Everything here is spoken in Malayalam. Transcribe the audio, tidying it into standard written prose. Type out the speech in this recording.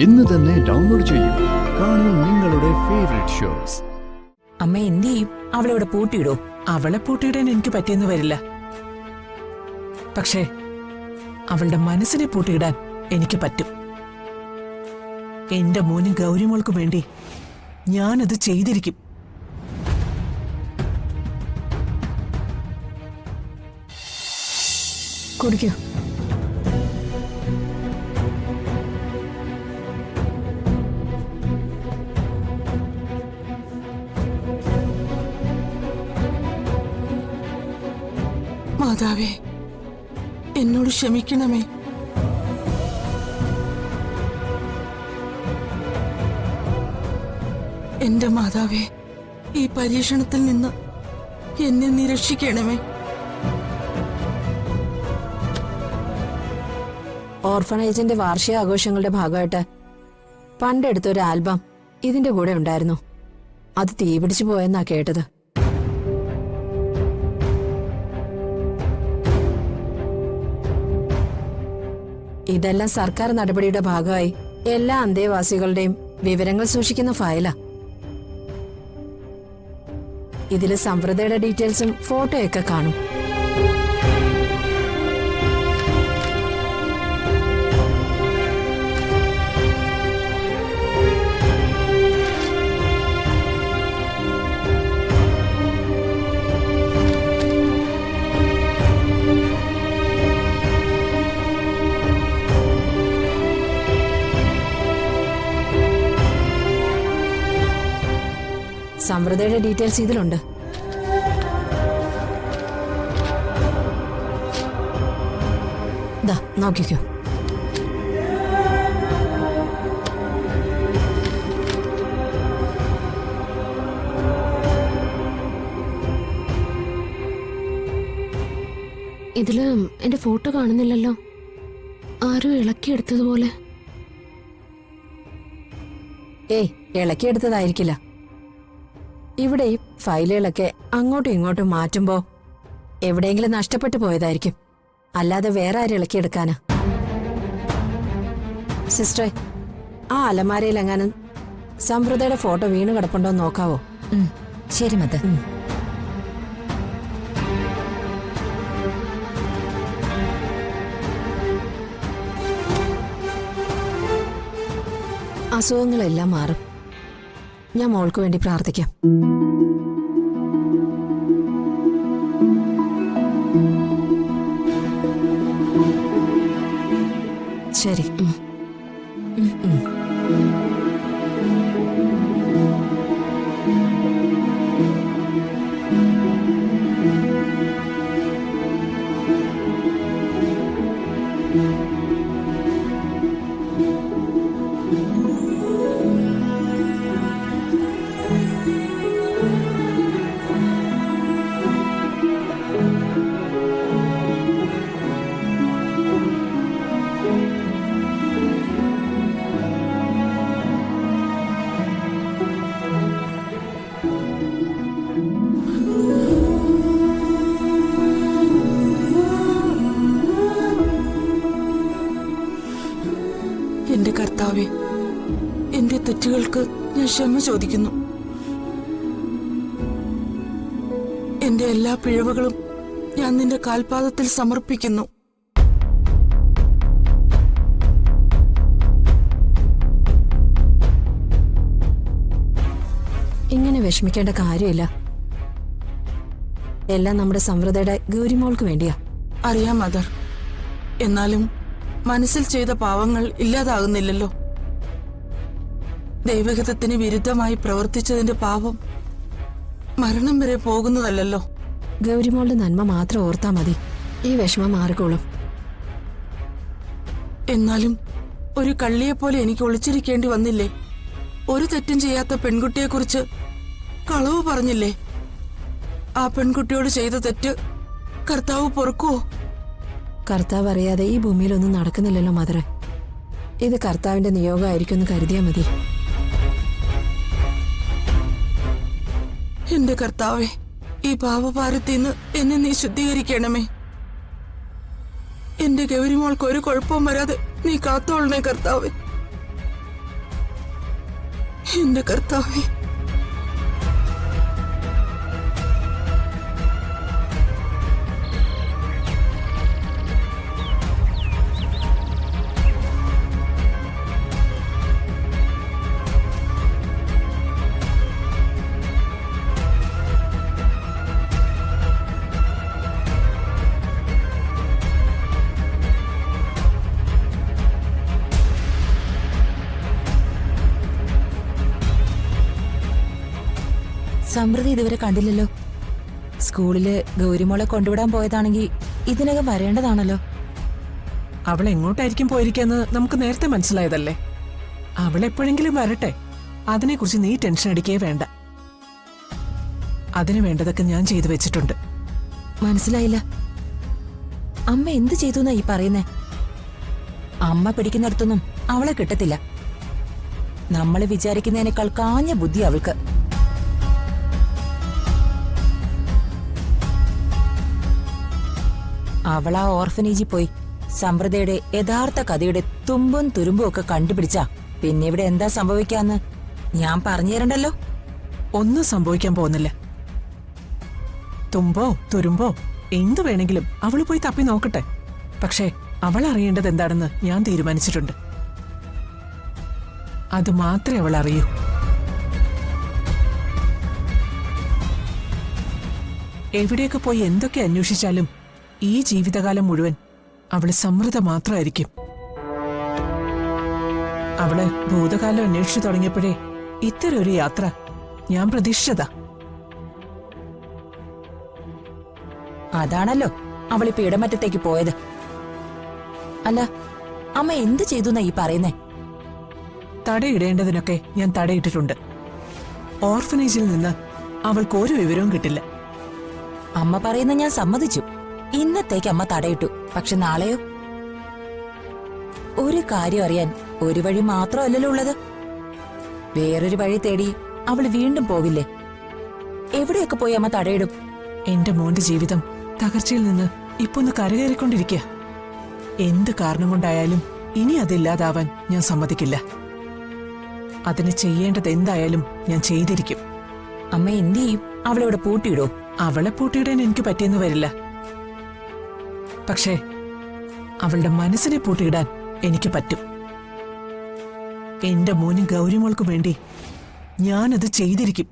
ഇന്ന് തന്നെ ഡൗൺലോഡ് ചെയ്യൂ. കാണൂ നിങ്ങളുടെ ഫേവറേറ്റ് ഷോസ്. അമ്മ എന്ത് ചെയ്യും? അവളെ പൂട്ടിയിടോ? അവളെ പൂട്ടിയിടാൻ എനിക്ക് പറ്റിയെന്ന് വരില്ല. പക്ഷേ അവളുടെ മനസ്സിനെ പൂട്ടിയിടാൻ എനിക്ക് പറ്റും. എന്റെ മോനും ഗൗരിമോൾക്ക് വേണ്ടി ഞാനത് ചെയ്തിരിക്കും. കുടിക്കൂ. മാതാവേ, എന്നോട് ക്ഷമിക്കണമേ. എന്റെ മാതാവേ, ഈ പരീക്ഷണത്തിൽ നിന്ന് എന്നെ നിരക്ഷിക്കണമേ. ഓർഫനേജിന്റെ വാർഷിക ആഘോഷങ്ങളുടെ ഭാഗമായിട്ട് പണ്ടെടുത്തൊരു ആൽബം ഇതിന്റെ കൂടെ ഉണ്ടായിരുന്നു. അത് തീപിടിച്ചു പോയെന്നാ കേട്ടത്. ഇതെല്ലാം സർക്കാർ നടപടിയുടെ ഭാഗമായി എല്ലാ അന്തേവാസികളുടെയും വിവരങ്ങൾ സൂക്ഷിക്കുന്ന ഫയലാ. ഇതില് സംവൃതയുടെ ഡീറ്റെയിൽസും ഫോട്ടോയൊക്കെ കാണും. സംവൃതയുടെ ഡീറ്റെയിൽസ് ഇതിലുണ്ട്. ദാ നോക്കിക്കോ. ഇതില് എന്റെ ഫോട്ടോ കാണുന്നില്ലല്ലോ. ആരും ഇളക്കിയെടുത്തതുപോലെ. ഏയ്, ഇളക്കിയെടുത്തതായിരിക്കില്ല. ഇവിടെ ഈ ഫയലുകളൊക്കെ അങ്ങോട്ടും ഇങ്ങോട്ടും മാറ്റുമ്പോ എവിടെയെങ്കിലും നഷ്ടപ്പെട്ടു പോയതായിരിക്കും. അല്ലാതെ വേറെ ആരും ഇളക്കിയെടുക്കാനാ. സിസ്റ്ററെ, ആ അലമാരയിലെങ്ങാനും സംവൃതയുടെ ഫോട്ടോ വീണ് കിടപ്പുണ്ടോ നോക്കാവോ? ശരി മത. അസുഖങ്ങളെല്ലാം മാറും. ഞാൻ മോൾക്ക് വേണ്ടി പ്രാർത്ഥിക്കാം. ശരി. എന്റെ കർത്താവേ, എന്റെ തെറ്റുകൾക്ക് ഞാൻ ക്ഷമ ചോദിക്കുന്നു. എന്റെ എല്ലാ പിഴവുകളും ഞാൻ നിന്റെ കാൽപാദത്തിൽ സമർപ്പിക്കുന്നു. ഇങ്ങനെ വിഷമിക്കേണ്ട കാര്യമില്ല. എല്ലാം നമ്മുടെ സംവൃതയുടെ ഗൗരിമോൾക്ക് വേണ്ടിയാ. അറിയാം മദർ. എന്നാലും മനസ്സിൽ ചെയ്ത പാവങ്ങൾ ഇല്ലാതാകുന്നില്ലല്ലോ. ദൈവഹിതത്തിന് വിരുദ്ധമായി പ്രവർത്തിച്ചതിന്റെ പാപം മരണം വരെ പോകുന്നതല്ലോ. ഗൗരിമോളുടെ നന്മ മാത്രം ഓർത്താ മതി. ഈ വിഷമം മാറിക്കോളും. എന്നാലും ഒരു കള്ളിയെപ്പോലെ എനിക്ക് ഒളിച്ചിരിക്കേണ്ടി വന്നില്ലേ? ഒരു തെറ്റും ചെയ്യാത്ത പെൺകുട്ടിയെക്കുറിച്ച് കളവ് പറഞ്ഞില്ലേ? ആ പെൺകുട്ടിയോട് ചെയ്ത തെറ്റ് കർത്താവ് പൊറുക്കുവോ? കർത്താവ് അറിയാതെ ഈ ഭൂമിയിലൊന്നും നടക്കുന്നില്ലല്ലോ മദറെ. ഇത് കർത്താവിന്റെ നിയോഗമായിരിക്കും എന്ന് കരുതിയാ മതി. എന്റെ കർത്താവേ, ഈ പാപഭാരത്തിന്ന് എന്നെ നീ ശുദ്ധീകരിക്കണമേ. എന്റെ ഗൗരിമോൾക്ക് ഒരു കുഴപ്പവും വരാതെ നീ കാത്തോളണേ കർത്താവേ. എന്റെ കർത്താവേ, സമൃദ്ധി ഇതുവരെ കണ്ടില്ലല്ലോ. സ്കൂളില് ഗൗരിമോളെ കൊണ്ടുവിടാൻ പോയതാണെങ്കിൽ ഇതിനകം വരേണ്ടതാണല്ലോ. അവൾ എങ്ങോട്ടായിരിക്കും പോയിരിക്കാന്ന് നമുക്ക് നേരത്തെ മനസ്സിലായതല്ലേ. അവൾ എപ്പോഴെങ്കിലും വരട്ടെ, അതിനെക്കുറിച്ച് നീ ടെൻഷൻ അടിക്കേ വേണ്ട. അതിനു വേണ്ടതൊക്കെ ഞാൻ ചെയ്തു വെച്ചിട്ടുണ്ട്. മനസ്സിലായില്ല. അമ്മ എന്ത് ചെയ്തു എന്നാ ഈ പറയുന്നേ? അമ്മ പിടിക്കുന്നിടത്തൊന്നും അവളെ കിട്ടത്തില്ല. നമ്മള് വിചാരിക്കുന്നതിനേക്കാൾ കാഞ്ഞ ബുദ്ധി അവൾക്ക്. അവളാ ഓർഫനേജിൽ പോയി സമൃദ്ധയുടെ യഥാർത്ഥ കഥയുടെ തുമ്പും തുരുമ്പും ഒക്കെ കണ്ടുപിടിച്ചാ പിന്നെ ഇവിടെ എന്താ സംഭവിക്കാന്ന് ഞാൻ പറഞ്ഞു തരണ്ടല്ലോ. ഒന്നും സംഭവിക്കാൻ പോകുന്നില്ല. തുമ്പോ തുരുമ്പോ എന്തു വേണമെങ്കിലും അവള് പോയി തപ്പി നോക്കട്ടെ. പക്ഷേ അവൾ അറിയേണ്ടത് എന്താണെന്ന് ഞാൻ തീരുമാനിച്ചിട്ടുണ്ട്. അത് മാത്രമേ അവൾ അറിയൂ. എവിടെയൊക്കെ പോയി എന്തൊക്കെ അന്വേഷിച്ചാലും ഈ ജീവിതകാലം മുഴുവൻ അവള് സമൃദ്ധ മാത്രമായിരിക്കും. അവള് ഭൂതകാലം അന്വേഷിച്ചു തുടങ്ങിയപ്പോഴേ ഇത്തരം ഒരു യാത്ര ഞാൻ പ്രതീക്ഷിച്ചതാ. അതാണല്ലോ അവളിപ്പോ ഇടമറ്റത്തേക്ക് പോയത്. അല്ല, അമ്മ എന്ത് ചെയ്തു എന്നാ ഈ പറയുന്നേ? തടയിടേണ്ടതിനൊക്കെ ഞാൻ തടയിട്ടിട്ടുണ്ട്. ഓർഫനേജിൽ നിന്ന് അവൾക്ക് ഒരു വിവരവും കിട്ടില്ല. അമ്മ പറയുന്ന ഞാൻ സമ്മതിച്ചു. ഇന്നത്തേക്ക് അമ്മ തടയിട്ടു. പക്ഷെ നാളെയോ? ഒരു കാര്യം അറിയാൻ ഒരു വഴി മാത്രമല്ലല്ലോ ഉള്ളത്. വേറൊരു വഴി തേടി അവൾ വീണ്ടും പോവില്ലേ? എവിടെയൊക്കെ പോയി അമ്മ തടയിടും? എന്റെ മോന്റെ ജീവിതം തകർച്ചയിൽ നിന്ന് ഇപ്പൊ ഒന്ന് കരകയറിക്കൊണ്ടിരിക്കുക. എന്ത് കാരണം കൊണ്ടായാലും ഇനി അതില്ലാതാവാൻ ഞാൻ സമ്മതിക്കില്ല. അതിന് ചെയ്യേണ്ടത് എന്തായാലും ഞാൻ ചെയ്തിരിക്കും. അമ്മ എന്ത് ചെയ്യും? അവളിവിടെ പൂട്ടിയിടോ? അവളെ പൂട്ടിയിടാൻ എനിക്ക് പറ്റിയെന്ന് വരില്ല. പക്ഷേ അവളുടെ മനസ്സിനെ പൂട്ടിയിടാൻ എനിക്ക് പറ്റും. എന്റെ മോനും ഗൗരിമോൾക്കും വേണ്ടി ഞാനത് ചെയ്തിരിക്കും.